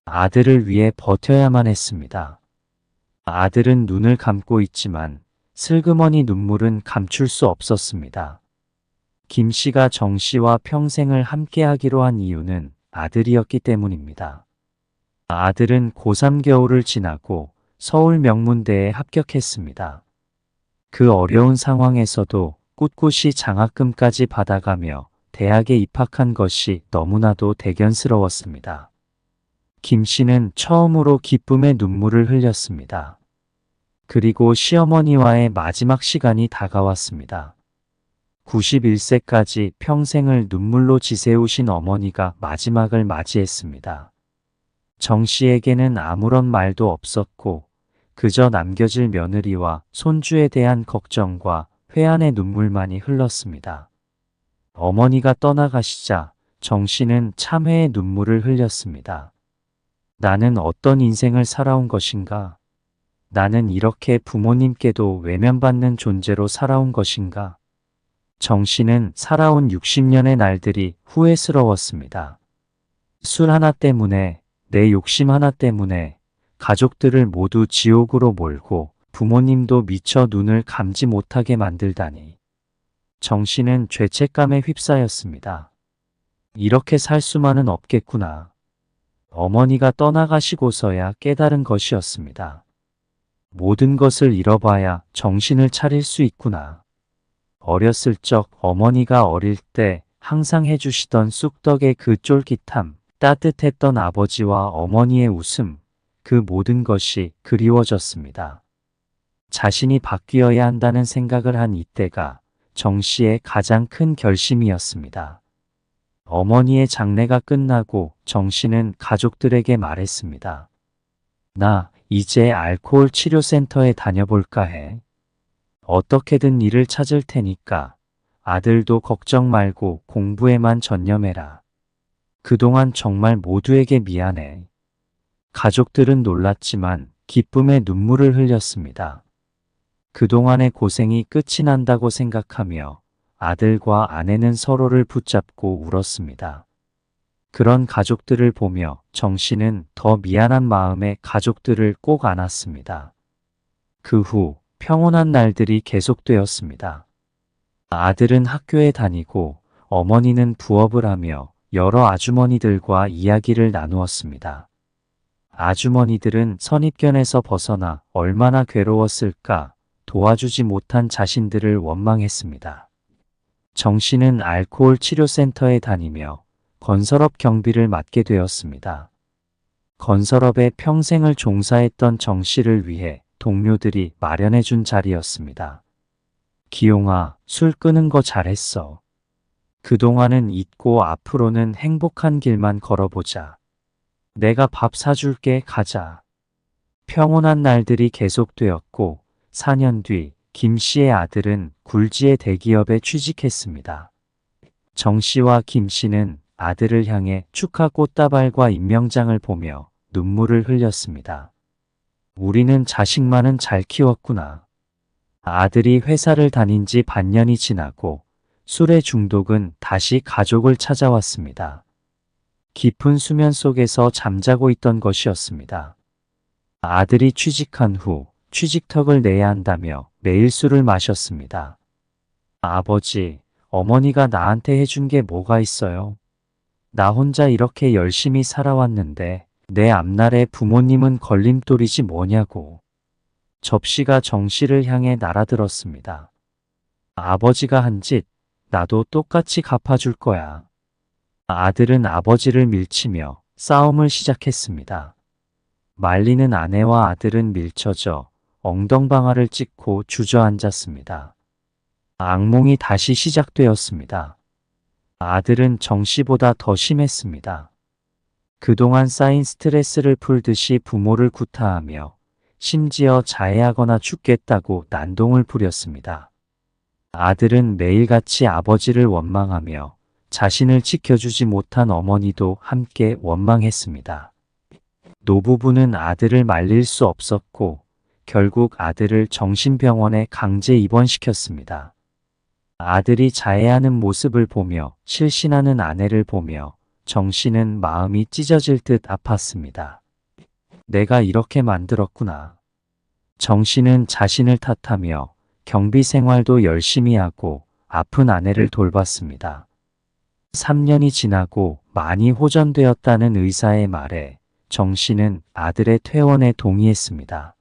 아들을 위해 버텨야만 했습니다. 아들은 눈을 감고 있지만 슬그머니 눈물은 감출 수 없었습니다. 김씨가 정씨와 평생을 함께하기로 한 이유는 아들이었기 때문입니다. 아들은 고3 겨울을 지나고 서울 명문대에 합격했습니다. 그 어려운 상황에서도 꿋꿋이 장학금까지 받아가며 대학에 입학한 것이 너무나도 대견스러웠습니다. 김 씨는 처음으로 기쁨의 눈물을 흘렸습니다. 그리고 시어머니와의 마지막 시간이 다가왔습니다. 91세까지 평생을 눈물로 지새우신 어머니가 마지막을 맞이했습니다. 정 씨에게는 아무런 말도 없었고 그저 남겨질 며느리와 손주에 대한 걱정과 회한의 눈물만이 흘렀습니다. 어머니가 떠나가시자 정 씨는 참회의 눈물을 흘렸습니다. 나는 어떤 인생을 살아온 것인가? 나는 이렇게 부모님께도 외면받는 존재로 살아온 것인가? 정 씨는 살아온 60년의 날들이 후회스러웠습니다. 술 하나 때문에, 내 욕심 하나 때문에 가족들을 모두 지옥으로 몰고 부모님도 미처 눈을 감지 못하게 만들다니. 정 씨는 죄책감에 휩싸였습니다. 이렇게 살 수만은 없겠구나. 어머니가 떠나가시고서야 깨달은 것이었습니다. 모든 것을 잃어봐야 정신을 차릴 수 있구나. 어렸을 적 어머니가 어릴 때 항상 해주시던 쑥떡의 그 쫄깃함, 따뜻했던 아버지와 어머니의 웃음, 그 모든 것이 그리워졌습니다. 자신이 바뀌어야 한다는 생각을 한 이때가 정 씨의 가장 큰 결심이었습니다. 어머니의 장례가 끝나고 정 씨는 가족들에게 말했습니다. 나 이제 알코올 치료센터에 다녀볼까 해. 어떻게든 일을 찾을 테니까 아들도 걱정 말고 공부에만 전념해라. 그동안 정말 모두에게 미안해. 가족들은 놀랐지만 기쁨의 눈물을 흘렸습니다. 그동안의 고생이 끝이 난다고 생각하며 아들과 아내는 서로를 붙잡고 울었습니다. 그런 가족들을 보며 정 씨는 더 미안한 마음에 가족들을 꼭 안았습니다. 그 후 평온한 날들이 계속되었습니다. 아들은 학교에 다니고 어머니는 부업을 하며 여러 아주머니들과 이야기를 나누었습니다. 아주머니들은 선입견에서 벗어나 얼마나 괴로웠을까 도와주지 못한 자신들을 원망했습니다. 정 씨는 알코올 치료센터에 다니며 건설업 경비를 맡게 되었습니다. 건설업에 평생을 종사했던 정 씨를 위해 동료들이 마련해준 자리였습니다. 기용아, 술 끄는 거 잘했어. 그동안은 잊고 앞으로는 행복한 길만 걸어보자. 내가 밥 사줄게, 가자. 평온한 날들이 계속되었고 4년 뒤 김 씨의 아들은 굴지의 대기업에 취직했습니다. 정 씨와 김 씨는 아들을 향해 축하 꽃다발과 임명장을 보며 눈물을 흘렸습니다. 우리는 자식만은 잘 키웠구나. 아들이 회사를 다닌 지 반년이 지나고 술의 중독은 다시 가족을 찾아왔습니다. 깊은 수면 속에서 잠자고 있던 것이었습니다. 아들이 취직한 후 취직턱을 내야 한다며 매일 술을 마셨습니다. 아버지, 어머니가 나한테 해준 게 뭐가 있어요? 나 혼자 이렇게 열심히 살아왔는데 내 앞날에 부모님은 걸림돌이지 뭐냐고. 접시가 정 씨를 향해 날아들었습니다. 아버지가 한 짓 나도 똑같이 갚아줄 거야. 아들은 아버지를 밀치며 싸움을 시작했습니다. 말리는 아내와 아들은 밀쳐져 엉덩방아를 찍고 주저앉았습니다. 악몽이 다시 시작되었습니다. 아들은 정 씨보다 더 심했습니다. 그동안 쌓인 스트레스를 풀듯이 부모를 구타하며 심지어 자해하거나 죽겠다고 난동을 부렸습니다. 아들은 매일같이 아버지를 원망하며 자신을 지켜주지 못한 어머니도 함께 원망했습니다. 노부부는 아들을 말릴 수 없었고 결국 아들을 정신병원에 강제 입원시켰습니다. 아들이 자해하는 모습을 보며 실신하는 아내를 보며 정 씨는 마음이 찢어질 듯 아팠습니다. 내가 이렇게 만들었구나. 정 씨는 자신을 탓하며 경비 생활도 열심히 하고 아픈 아내를 돌봤습니다. 3년이 지나고 많이 호전되었다는 의사의 말에 정 씨는 아들의 퇴원에 동의했습니다.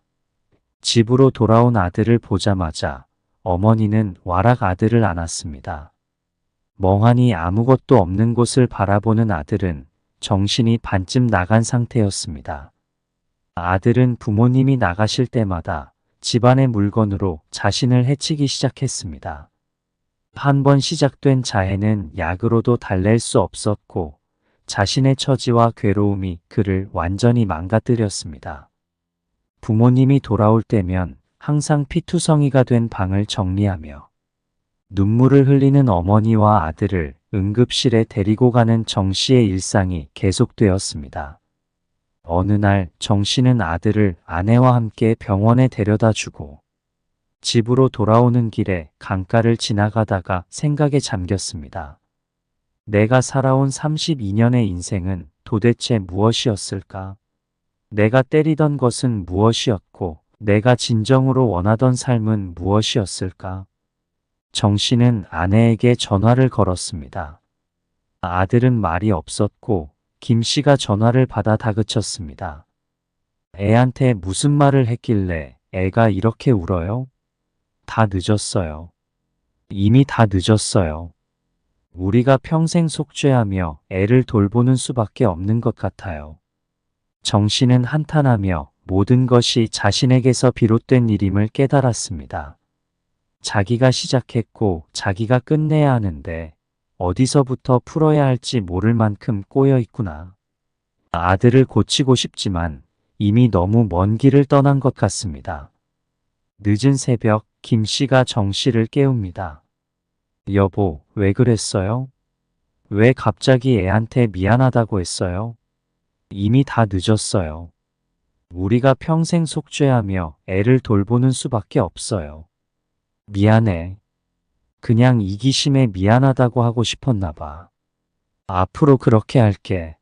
집으로 돌아온 아들을 보자마자 어머니는 와락 아들을 안았습니다. 멍하니 아무것도 없는 곳을 바라보는 아들은 정신이 반쯤 나간 상태였습니다. 아들은 부모님이 나가실 때마다 집안의 물건으로 자신을 해치기 시작했습니다. 한 번 시작된 자해는 약으로도 달랠 수 없었고 자신의 처지와 괴로움이 그를 완전히 망가뜨렸습니다. 부모님이 돌아올 때면 항상 피투성이가 된 방을 정리하며 눈물을 흘리는 어머니와 아들을 응급실에 데리고 가는 정 씨의 일상이 계속되었습니다. 어느 날 정 씨는 아들을 아내와 함께 병원에 데려다 주고 집으로 돌아오는 길에 강가를 지나가다가 생각에 잠겼습니다. 내가 살아온 32년의 인생은 도대체 무엇이었을까? 내가 때리던 것은 무엇이었고 내가 진정으로 원하던 삶은 무엇이었을까? 정 씨는 아내에게 전화를 걸었습니다. 아들은 말이 없었고 김 씨가 전화를 받아 다그쳤습니다. 애한테 무슨 말을 했길래 애가 이렇게 울어요? 다 늦었어요. 이미 다 늦었어요. 우리가 평생 속죄하며 애를 돌보는 수밖에 없는 것 같아요. 정 씨는 한탄하며 모든 것이 자신에게서 비롯된 일임을 깨달았습니다. 자기가 시작했고 자기가 끝내야 하는데 어디서부터 풀어야 할지 모를 만큼 꼬여 있구나. 아들을 고치고 싶지만 이미 너무 먼 길을 떠난 것 같습니다. 늦은 새벽 김 씨가 정 씨를 깨웁니다. 여보, 왜 그랬어요? 왜 갑자기 애한테 미안하다고 했어요? 이미 다 늦었어요. 우리가 평생 속죄하며 애를 돌보는 수밖에 없어요. 미안해. 그냥 이기심에 미안하다고 하고 싶었나 봐. 앞으로 그렇게 할게.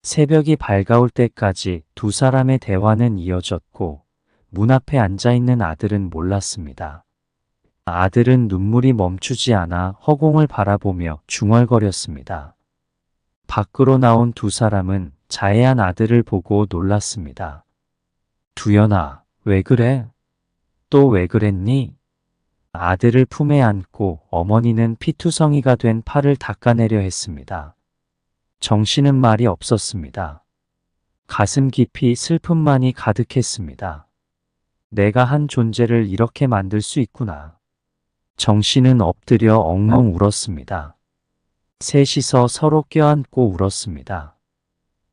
새벽이 밝아올 때까지 두 사람의 대화는 이어졌고 문 앞에 앉아있는 아들은 몰랐습니다. 아들은 눈물이 멈추지 않아 허공을 바라보며 중얼거렸습니다. 밖으로 나온 두 사람은 자해한 아들을 보고 놀랐습니다. 두연아, 왜 그래? 또 왜 그랬니? 아들을 품에 안고 어머니는 피투성이가 된 팔을 닦아내려 했습니다. 정 씨는 말이 없었습니다. 가슴 깊이 슬픔만이 가득했습니다. 내가 한 존재를 이렇게 만들 수 있구나. 정 씨는 엎드려 엉엉 울었습니다. 셋이서 서로 껴안고 울었습니다.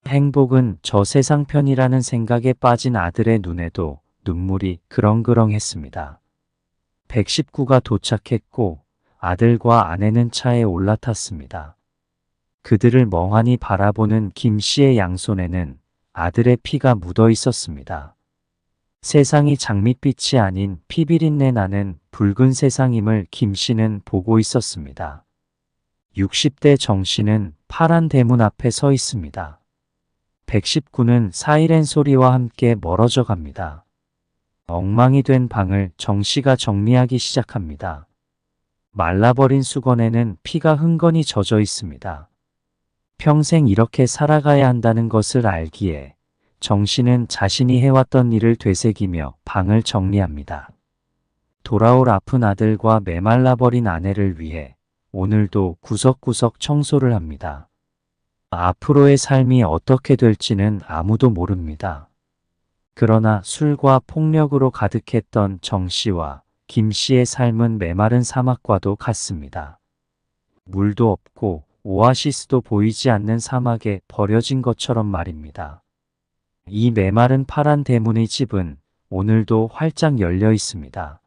행복은 저 세상 편이라는 생각에 빠진 아들의 눈에도 눈물이 그렁그렁했습니다. 119가 도착했고 아들과 아내는 차에 올라탔습니다. 그들을 멍하니 바라보는 김 씨의 양손에는 아들의 피가 묻어 있었습니다. 세상이 장밋빛이 아닌 피비린내 나는 붉은 세상임을 김 씨는 보고 있었습니다. 60대 정 씨는 파란 대문 앞에 서 있습니다. 119는 사이렌 소리와 함께 멀어져 갑니다. 엉망이 된 방을 정 씨가 정리하기 시작합니다. 말라버린 수건에는 피가 흥건히 젖어 있습니다. 평생 이렇게 살아가야 한다는 것을 알기에 정 씨는 자신이 해왔던 일을 되새기며 방을 정리합니다. 돌아올 아픈 아들과 메말라버린 아내를 위해 오늘도 구석구석 청소를 합니다. 앞으로의 삶이 어떻게 될지는 아무도 모릅니다. 그러나 술과 폭력으로 가득했던 정 씨와 김 씨의 삶은 메마른 사막과도 같습니다. 물도 없고 오아시스도 보이지 않는 사막에 버려진 것처럼 말입니다. 이 메마른 파란 대문의 집은 오늘도 활짝 열려 있습니다.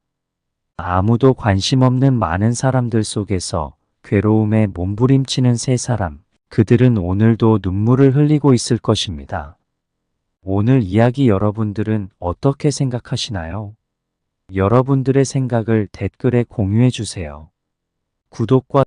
아무도 관심 없는 많은 사람들 속에서 괴로움에 몸부림치는 세 사람, 그들은 오늘도 눈물을 흘리고 있을 것입니다. 오늘 이야기 여러분들은 어떻게 생각하시나요? 여러분들의 생각을 댓글에 공유해 주세요. 구독과